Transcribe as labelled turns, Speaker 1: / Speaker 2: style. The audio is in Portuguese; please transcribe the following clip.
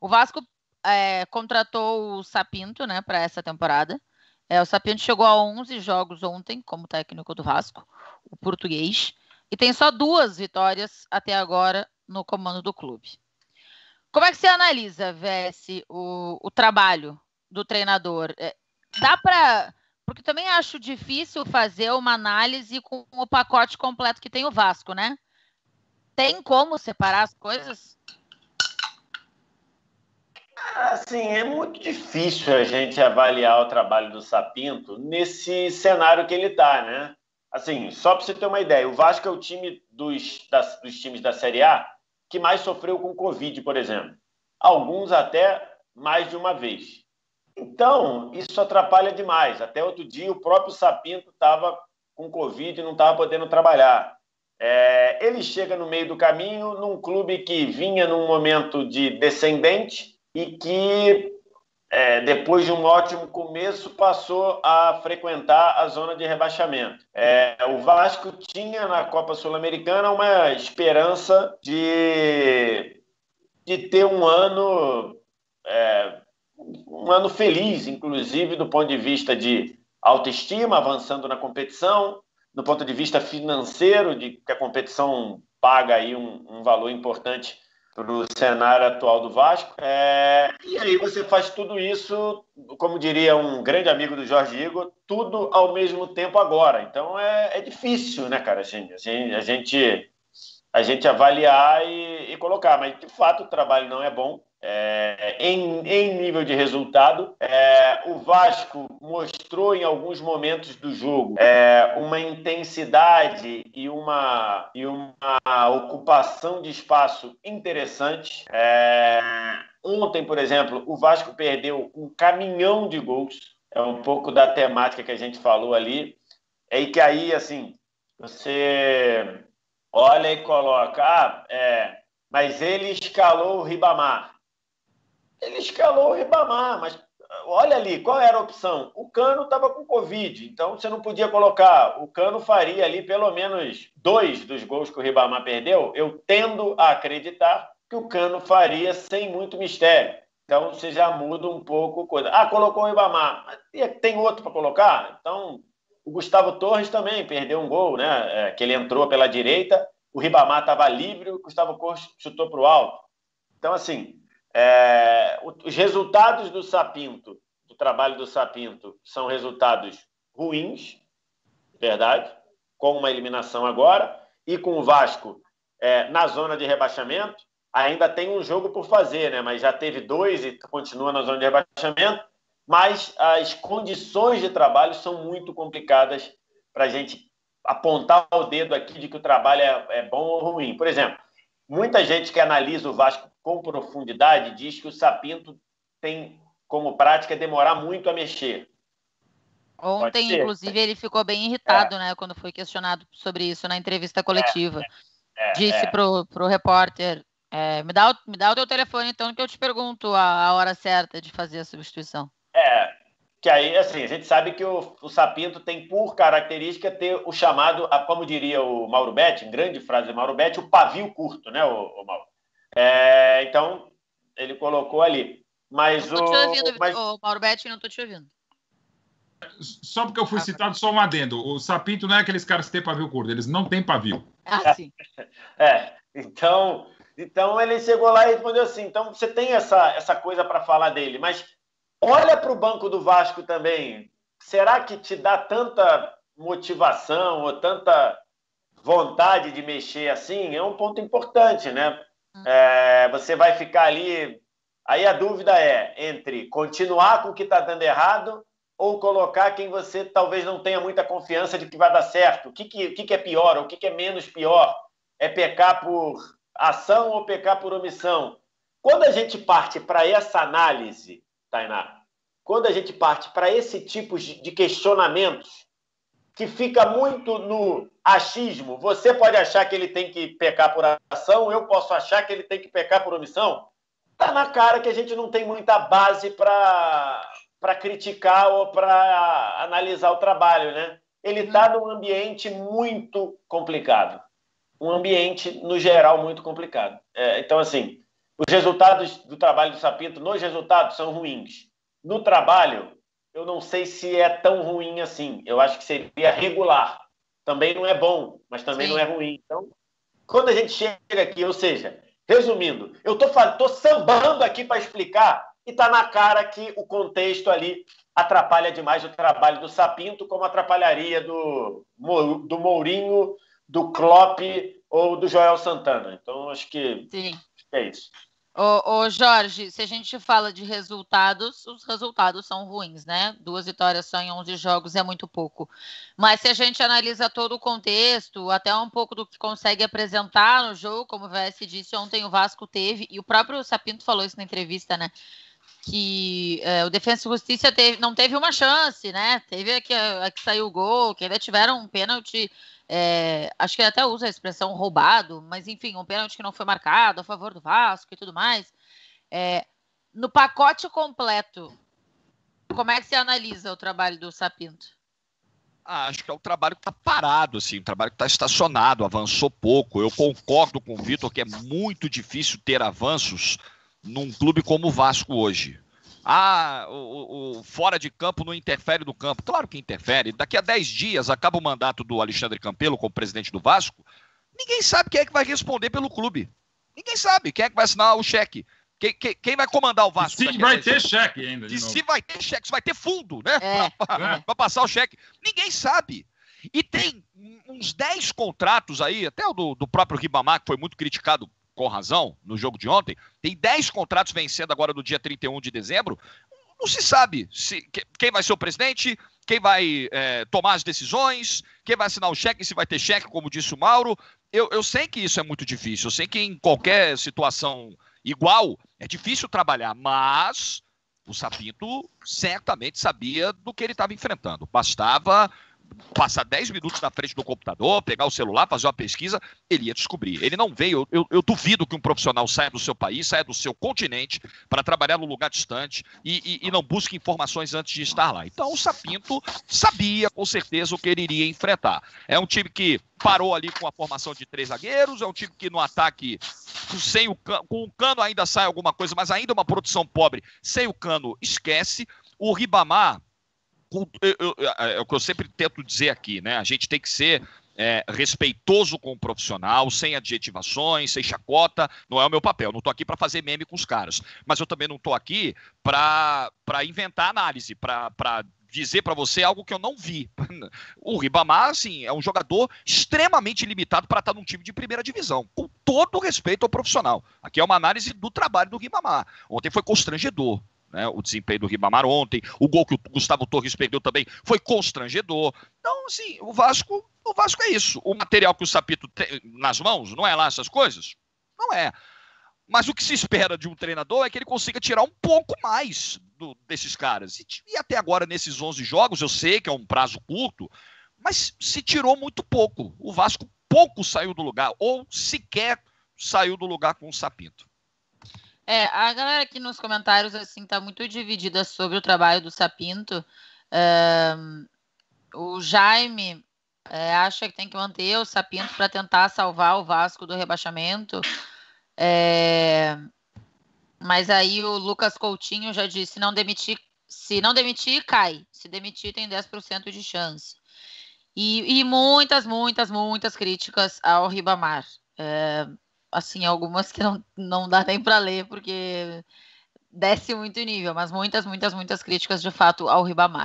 Speaker 1: O Vasco contratou o Sapinto, né, para essa temporada. O Sapinto chegou a 11 jogos ontem como técnico do Vasco, o português, e tem só 2 vitórias até agora no comando do clube. Como é que você analisa, VS, o trabalho do treinador? Dá para... Porque também acho difícil fazer uma análise com o pacote completo que tem o Vasco, né? Tem como separar as coisas?
Speaker 2: Assim, é muito difícil a gente avaliar o trabalho do Sapinto nesse cenário que ele está, né? Assim, só para você ter uma ideia, o Vasco é o time dos times da Série A que mais sofreu com Covid, por exemplo. Alguns até mais de uma vez. Então, isso atrapalha demais. Até outro dia, o próprio Sapinto estava com Covid e não estava podendo trabalhar. Ele chega no meio do caminho num clube que vinha num momento de descendente e que, depois de um ótimo começo, passou a frequentar a zona de rebaixamento. O Vasco tinha na Copa Sul-Americana uma esperança de ter um ano feliz, inclusive do ponto de vista de autoestima, avançando na competição, do ponto de vista financeiro, de que a competição paga aí um valor importante para o cenário atual do Vasco. E aí você faz tudo isso, como diria um grande amigo do Jorge Igor, tudo ao mesmo tempo agora. Então é difícil, né, cara? Assim, a gente avaliar e colocar, mas de fato o trabalho não é bom. Em nível de resultado, o Vasco mostrou em alguns momentos do jogo uma intensidade e uma ocupação de espaço interessante. Ontem, por exemplo, o Vasco perdeu um caminhão de gols. É um pouco da temática que a gente falou ali. E que aí, assim, você olha e coloca, mas ele escalou o Ribamar. Ele escalou o Ribamar, mas olha ali, qual era a opção? O Cano estava com Covid, então você não podia colocar. O Cano faria ali pelo menos 2 dos gols que o Ribamar perdeu. Eu tendo a acreditar que o Cano faria sem muito mistério. Então você já muda um pouco a coisa. Colocou o Ribamar, mas tem outro para colocar? Então o Gustavo Torres também perdeu um gol, né? Que ele entrou pela direita, o Ribamar estava livre, o Gustavo Torres chutou para o alto. Então, assim, os resultados do Sapinto, do trabalho do Sapinto, são resultados ruins, verdade, com uma eliminação agora, e com o Vasco na zona de rebaixamento. Ainda tem um jogo por fazer, né? Mas já teve 2 e continua na zona de rebaixamento. Mas as condições de trabalho são muito complicadas para a gente apontar o dedo aqui de que o trabalho é bom ou ruim. Por exemplo, muita gente que analisa o Vasco com profundidade diz que o Sapinto tem como prática demorar muito a mexer.
Speaker 1: Ontem, inclusive, ele ficou bem irritado, né, quando foi questionado sobre isso na entrevista coletiva. Disse pro repórter, me dá o teu telefone, então, que eu te pergunto a hora certa de fazer a substituição.
Speaker 2: Que aí, assim, a gente sabe que o Sapinto tem por característica ter o chamado, como diria o Mauro Betti, grande frase do Mauro Betti, o pavio curto, né, o Mauro? Então, ele colocou ali. Mas
Speaker 1: não tô te ouvindo, Mauro Betti, não tô te ouvindo.
Speaker 3: Só porque eu fui citado, só um adendo. O Sapinto não é aqueles caras que têm pavio curto, eles não têm pavio.
Speaker 1: Sim.
Speaker 2: Então ele chegou lá e respondeu assim, então você tem essa coisa para falar dele, mas olha para o banco do Vasco também. Será que te dá tanta motivação ou tanta vontade de mexer assim? É um ponto importante, né? Você vai ficar ali... Aí a dúvida é entre continuar com o que está dando errado ou colocar quem você talvez não tenha muita confiança de que vai dar certo. O que é pior ou o que é menos pior? É pecar por ação ou pecar por omissão? Quando a gente parte para essa análise, Tainá, quando a gente parte para esse tipo de questionamentos, que fica muito no achismo, você pode achar que ele tem que pecar por ação, eu posso achar que ele tem que pecar por omissão, tá na cara que a gente não tem muita base para criticar ou para analisar o trabalho, né? Ele está num ambiente muito complicado. Um ambiente, no geral, muito complicado. Então, assim, os resultados do trabalho do Sapinto, nos resultados, são ruins. No trabalho, eu não sei se é tão ruim assim. Eu acho que seria regular. Também não é bom, mas também não é ruim. Então, quando a gente chega aqui, ou seja, resumindo, eu tô sambando aqui para explicar e tá na cara que o contexto ali atrapalha demais o trabalho do Sapinto, como atrapalharia do Mourinho, do Klopp ou do Joel Santana. Então, acho que é isso.
Speaker 1: Ô Jorge, se a gente fala de resultados, os resultados são ruins, né? 2 vitórias só em 11 jogos é muito pouco. Mas se a gente analisa todo o contexto, até um pouco do que consegue apresentar no jogo, como o VS disse, ontem o Vasco teve, e o próprio Sapinto falou isso na entrevista, né? Que o Defensa e Justiça não teve uma chance, né? Teve a que saiu o gol, que ainda tiveram um pênalti, acho que ele até usa a expressão roubado, mas enfim, um pênalti que não foi marcado a favor do Vasco e tudo mais. No pacote completo, como é que você analisa o trabalho do Sapinto?
Speaker 4: Acho que é um trabalho que está parado, assim, um trabalho que está estacionado, avançou pouco. Eu concordo com o Vitor que é muito difícil ter avanços num clube como o Vasco hoje. O fora de campo não interfere no campo. Claro que interfere. Daqui a 10 dias acaba o mandato do Alexandre Campelo como presidente do Vasco. Ninguém sabe quem é que vai responder pelo clube. Ninguém sabe quem é que vai assinar o cheque. Quem vai comandar o Vasco?
Speaker 3: Se vai ter cheque ainda.
Speaker 4: Se vai ter cheque, se vai ter fundo, né? Para passar o cheque. Ninguém sabe. E tem uns 10 contratos aí, até o do próprio Ribamar, que foi muito criticado com razão, no jogo de ontem, tem 10 contratos vencendo agora no dia 31 de dezembro, não se sabe quem vai ser o presidente, quem vai tomar as decisões, quem vai assinar o cheque, se vai ter cheque, como disse o Mauro. Eu sei que isso é muito difícil, eu sei que em qualquer situação igual, é difícil trabalhar, mas o Sapinto certamente sabia do que ele estava enfrentando. Bastava passar 10 minutos na frente do computador, pegar o celular, fazer uma pesquisa, ele ia descobrir. Ele não veio, eu duvido que um profissional saia do seu país, saia do seu continente para trabalhar num lugar distante e não busque informações antes de estar lá. Então o Sapinto sabia com certeza o que ele iria enfrentar. É um time que parou ali com a formação de 3 zagueiros, é um time que no ataque com o Cano ainda sai alguma coisa, mas ainda uma produção pobre, sem o Cano esquece. O Ribamar, é o que eu sempre tento dizer aqui, né? A gente tem que ser respeitoso com o profissional, sem adjetivações, sem chacota. Não é o meu papel. Não estou aqui para fazer meme com os caras. Mas eu também não estou aqui para inventar análise, para dizer para você algo que eu não vi. O Ribamar, assim, é um jogador extremamente limitado para estar num time de primeira divisão, com todo respeito ao profissional. Aqui é uma análise do trabalho do Ribamar. Ontem foi constrangedor. Né, o desempenho do Ribamar ontem, o gol que o Gustavo Torres perdeu também foi constrangedor. Então, assim, o Vasco é isso. O material que o Sapinto tem nas mãos, não é lá essas coisas? Não é. Mas o que se espera de um treinador é que ele consiga tirar um pouco mais desses caras. E até agora, nesses 11 jogos, eu sei que é um prazo curto, mas se tirou muito pouco. O Vasco pouco saiu do lugar, ou sequer saiu do lugar com o Sapinto.
Speaker 1: A galera aqui nos comentários assim tá muito dividida sobre o trabalho do Sapinto. O Jaime acha que tem que manter o Sapinto para tentar salvar o Vasco do rebaixamento. Mas aí o Lucas Coutinho já disse, se não demitir, cai. Se demitir, tem 10% de chance. E muitas críticas ao Ribamar. Assim, algumas que não dá nem para ler, porque desce muito o nível, mas muitas críticas, de fato, ao Ribamar.